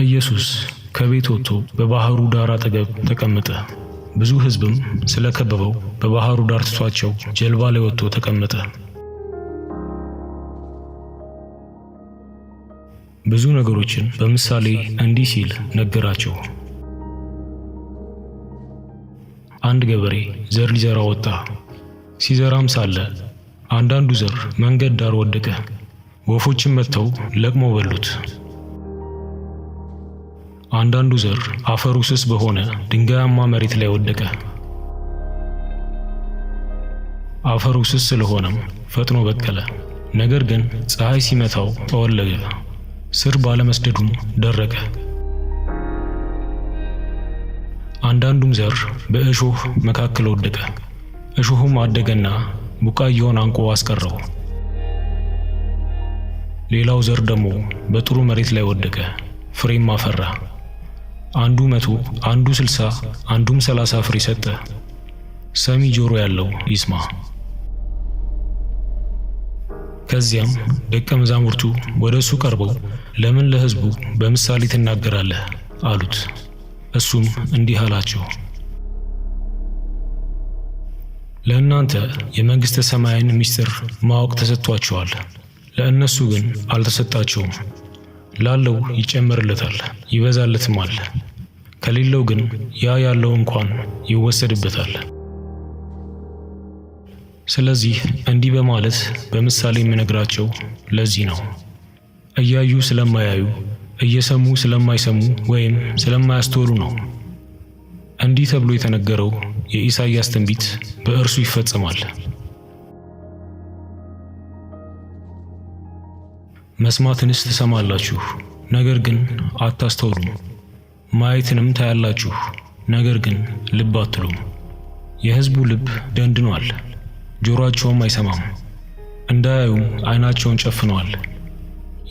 ኢየሱስ ከቤት ወጥቶ በባህሩ ዳር አጠገብ ተቀመጠ። ብዙ ሕዝብም ስለከበበው በባህሩ ዳር ትቷቸው ጀልባ ላይ ወጥቶ ተቀመጠ። ብዙ ነገሮችን በምሳሌ እንዲህ ሲል ነገራቸው። አንድ ገበሬ ዘር ሊዘራ ወጣ። ሲዘራም ሳለ አንዳንዱ ዘር መንገድ ዳር ወደቀ። ወፎችም መጥተው ለቅመው በሉት። አንዳንዱ ዘር አፈሩ ስስ በሆነ ድንጋያማ መሬት ላይ ወደቀ። አፈሩ ስስ ስለሆነም ፈጥኖ በቀለ። ነገር ግን ፀሐይ ሲመታው ጠወለገ፣ ስር ባለመስደዱም ደረቀ። አንዳንዱም ዘር በእሾህ መካከል ወደቀ። እሾሁም አደገና ቡቃያውን አንቆ አስቀረው። ሌላው ዘር ደግሞ በጥሩ መሬት ላይ ወደቀ፣ ፍሬም አፈራ። አንዱ 100፣ አንዱ 60፣ አንዱም 30 ፍሬ ሰጠ። ሰሚ ጆሮ ያለው ይስማ። ከዚያም ደቀ መዛሙርቱ ወደ እሱ ቀርበው ለምን ለሕዝቡ በምሳሌ ትናገራለህ አሉት። እሱም እንዲህ አላቸው፣ ለእናንተ የመንግሥተ ሰማይን ምስጢር ማወቅ ተሰጥቷቸዋል፣ ለእነሱ ግን አልተሰጣቸውም። ላለው ይጨመርለታል ይበዛለትማል፣ ከሌለው ግን ያ ያለው እንኳን ይወሰድበታል። ስለዚህ እንዲህ በማለት በምሳሌ የምነግራቸው ለዚህ ነው። እያዩ ስለማያዩ፣ እየሰሙ ስለማይሰሙ ወይም ስለማያስተውሉ ነው። እንዲህ ተብሎ የተነገረው የኢሳይያስ ትንቢት በእርሱ ይፈጸማል። መስማትንስ ትሰማላችሁ፣ ነገር ግን አታስተውሉም። ማየትንም ታያላችሁ፣ ነገር ግን ልብ አትሉም። የሕዝቡ ልብ ደንድኗል፣ ጆሮአቸውም አይሰማም፣ እንዳያዩም ዓይናቸውን ጨፍነዋል።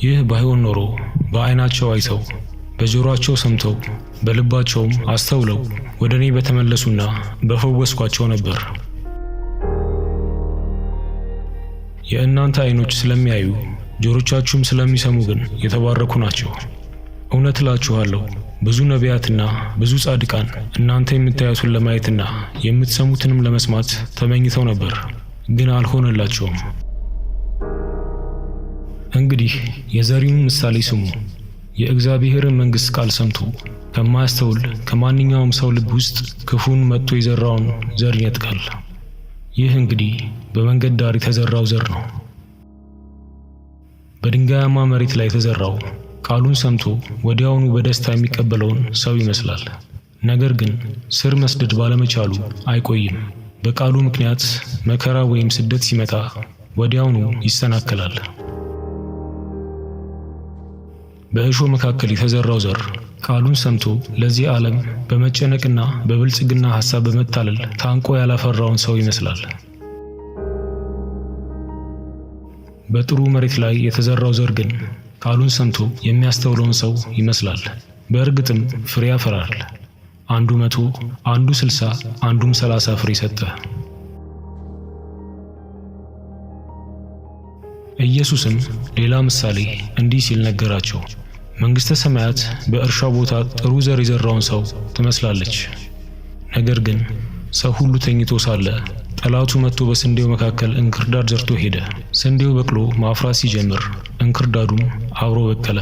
ይህ ባይሆን ኖሮ በዓይናቸው አይተው በጆሮአቸው ሰምተው በልባቸውም አስተውለው ወደ እኔ በተመለሱና በፈወስኳቸው ነበር። የእናንተ ዓይኖች ስለሚያዩ ጆሮቻችሁም ስለሚሰሙ ግን የተባረኩ ናቸው። እውነት እላችኋለሁ ብዙ ነቢያትና ብዙ ጻድቃን እናንተ የምታዩትን ለማየትና የምትሰሙትንም ለመስማት ተመኝተው ነበር፣ ግን አልሆነላቸውም። እንግዲህ የዘሪውን ምሳሌ ስሙ። የእግዚአብሔርን መንግሥት ቃል ሰምቶ ከማያስተውል ከማንኛውም ሰው ልብ ውስጥ ክፉን መጥቶ የዘራውን ዘር ይነጥቃል። ይህ እንግዲህ በመንገድ ዳር የተዘራው ዘር ነው። በድንጋያማ መሬት ላይ የተዘራው ቃሉን ሰምቶ ወዲያውኑ በደስታ የሚቀበለውን ሰው ይመስላል። ነገር ግን ስር መስደድ ባለመቻሉ አይቆይም። በቃሉ ምክንያት መከራ ወይም ስደት ሲመጣ ወዲያውኑ ይሰናከላል። በእሾህ መካከል የተዘራው ዘር ቃሉን ሰምቶ ለዚህ ዓለም በመጨነቅና በብልጽግና ሐሳብ በመታለል ታንቆ ያላፈራውን ሰው ይመስላል። በጥሩ መሬት ላይ የተዘራው ዘር ግን ቃሉን ሰምቶ የሚያስተውለውን ሰው ይመስላል። በእርግጥም ፍሬ ያፈራል። አንዱ 100፣ አንዱ 60፣ አንዱም 30 ፍሬ ሰጠ። ኢየሱስም ሌላ ምሳሌ እንዲህ ሲል ነገራቸው። መንግሥተ ሰማያት በእርሻ ቦታ ጥሩ ዘር የዘራውን ሰው ትመስላለች። ነገር ግን ሰው ሁሉ ተኝቶ ሳለ ጠላቱ መጥቶ በስንዴው መካከል እንክርዳድ ዘርቶ ሄደ። ስንዴው በቅሎ ማፍራት ሲጀምር እንክርዳዱም አብሮ በቀለ።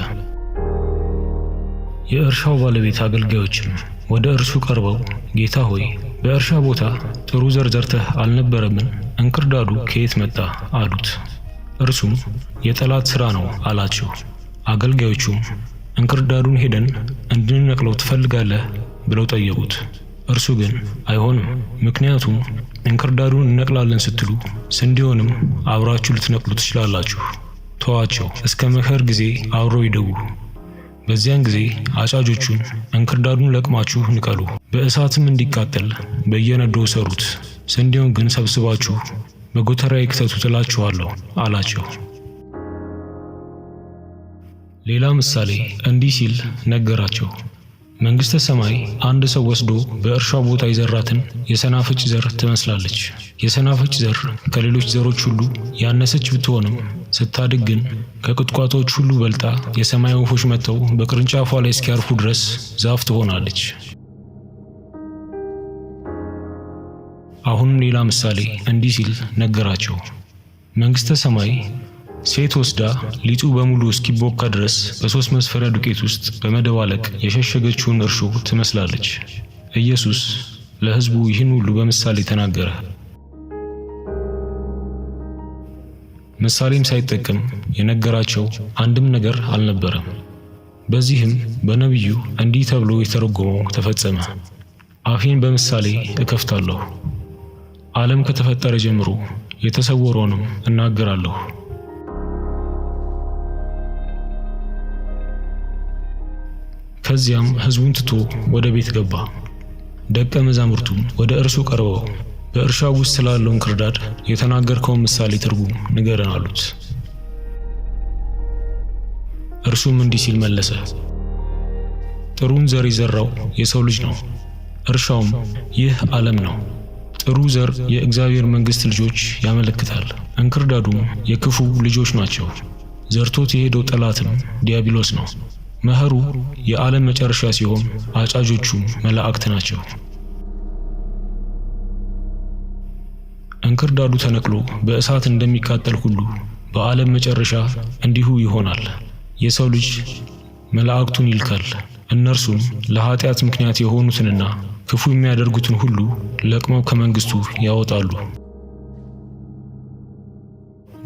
የእርሻው ባለቤት አገልጋዮችም ወደ እርሱ ቀርበው ጌታ ሆይ፣ በእርሻ ቦታ ጥሩ ዘር ዘርተህ አልነበረምን? እንክርዳዱ ከየት መጣ አሉት። እርሱም የጠላት ሥራ ነው አላቸው። አገልጋዮቹም እንክርዳዱን ሄደን እንድንነቅለው ትፈልጋለህ ብለው ጠየቁት። እርሱ ግን አይሆንም፣ ምክንያቱም እንክርዳዱን እንነቅላለን ስትሉ ስንዴውንም አብራችሁ ልትነቅሉ ትችላላችሁ። ተዋቸው፣ እስከ መኸር ጊዜ አብረው ይደጉ። በዚያን ጊዜ አጫጆቹን እንክርዳዱን ለቅማችሁ ንቀሉ፣ በእሳትም እንዲቃጠል በየነዶው ሰሩት፣ ስንዴውን ግን ሰብስባችሁ በጎተራዬ ክተቱት እላችኋለሁ አላቸው። ሌላ ምሳሌ እንዲህ ሲል ነገራቸው። መንግሥተ ሰማይ አንድ ሰው ወስዶ በእርሻው ቦታ የዘራትን የሰናፍጭ ዘር ትመስላለች። የሰናፍጭ ዘር ከሌሎች ዘሮች ሁሉ ያነሰች ብትሆንም ስታድግ ግን ከቁጥቋጦዎች ሁሉ በልጣ የሰማይ ወፎች መጥተው በቅርንጫፏ ላይ እስኪያርፉ ድረስ ዛፍ ትሆናለች። አሁንም ሌላ ምሳሌ እንዲህ ሲል ነገራቸው። መንግሥተ ሰማይ ሴት ወስዳ ሊጡ በሙሉ እስኪቦካ ድረስ በ3 መስፈሪያ ዱቄት ውስጥ በመደባለቅ የሸሸገችውን እርሾ ትመስላለች። ኢየሱስ ለሕዝቡ ይህን ሁሉ በምሳሌ ተናገረ። ምሳሌም ሳይጠቀም የነገራቸው አንድም ነገር አልነበረም። በዚህም በነቢዩ እንዲህ ተብሎ የተረጎመው ተፈጸመ። አፌን በምሳሌ እከፍታለሁ፣ ዓለም ከተፈጠረ ጀምሮ የተሰወረውንም እናገራለሁ። ከዚያም ሕዝቡን ትቶ ወደ ቤት ገባ። ደቀ መዛሙርቱም ወደ እርሱ ቀርበው በእርሻው ውስጥ ስላለው እንክርዳድ የተናገርከውን ምሳሌ ትርጉም ንገረን አሉት። እርሱም እንዲህ ሲል መለሰ። ጥሩን ዘር የዘራው የሰው ልጅ ነው። እርሻውም ይህ ዓለም ነው። ጥሩ ዘር የእግዚአብሔር መንግሥት ልጆች ያመለክታል። እንክርዳዱም የክፉ ልጆች ናቸው። ዘርቶት የሄደው ጠላትም ዲያብሎስ ነው። መኸሩ የዓለም መጨረሻ ሲሆን አጫጆቹም መላእክት ናቸው። እንክርዳዱ ተነቅሎ በእሳት እንደሚቃጠል ሁሉ በዓለም መጨረሻ እንዲሁ ይሆናል። የሰው ልጅ መላእክቱን ይልካል። እነርሱም ለኃጢአት ምክንያት የሆኑትንና ክፉ የሚያደርጉትን ሁሉ ለቅመው ከመንግሥቱ ያወጣሉ።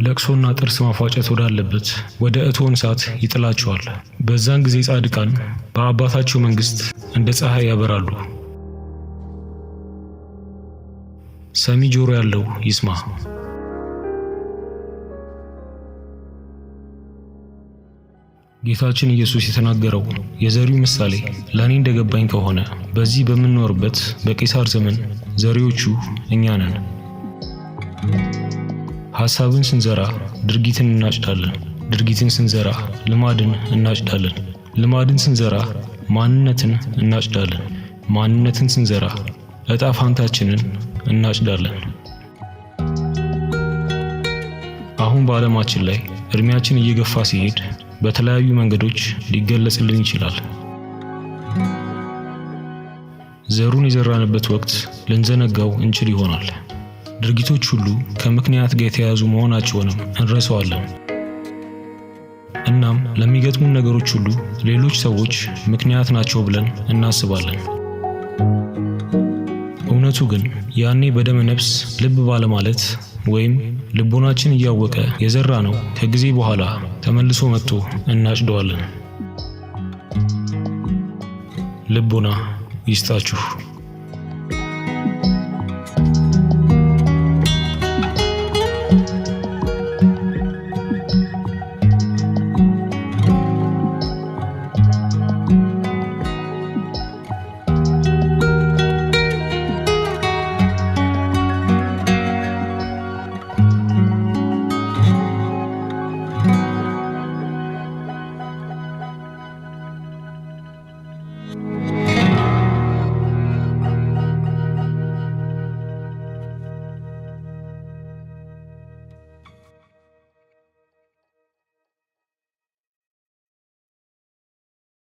ለቅሶና ጥርስ ማፋጨት ወዳለበት ወደ እቶን እሳት ይጥላቸዋል። በዛን ጊዜ ጻድቃን በአባታቸው መንግሥት እንደ ፀሐይ ያበራሉ። ሰሚ ጆሮ ያለው ይስማ። ጌታችን ኢየሱስ የተናገረው የዘሪው ምሳሌ ለኔ እንደገባኝ ከሆነ በዚህ በምንኖርበት በቄሳር ዘመን ዘሪዎቹ እኛ ነን። ሐሳብን ስንዘራ ድርጊትን እናጭዳለን። ድርጊትን ስንዘራ ልማድን እናጭዳለን። ልማድን ስንዘራ ማንነትን እናጭዳለን። ማንነትን ስንዘራ ዕጣ ፋንታችንን እናጭዳለን። አሁን በዓለማችን ላይ እድሜያችን እየገፋ ሲሄድ በተለያዩ መንገዶች ሊገለጽልን ይችላል። ዘሩን የዘራንበት ወቅት ልንዘነጋው እንችል ይሆናል። ድርጊቶች ሁሉ ከምክንያት ጋር የተያያዙ መሆናቸውንም እንረሳዋለን። እናም ለሚገጥሙን ነገሮች ሁሉ ሌሎች ሰዎች ምክንያት ናቸው ብለን እናስባለን። እውነቱ ግን ያኔ በደመ ነፍስ ልብ ባለማለት ወይም ልቦናችን እያወቀ የዘራ ነው ከጊዜ በኋላ ተመልሶ መጥቶ እናጭደዋለን። ልቦና ይስጣችሁ።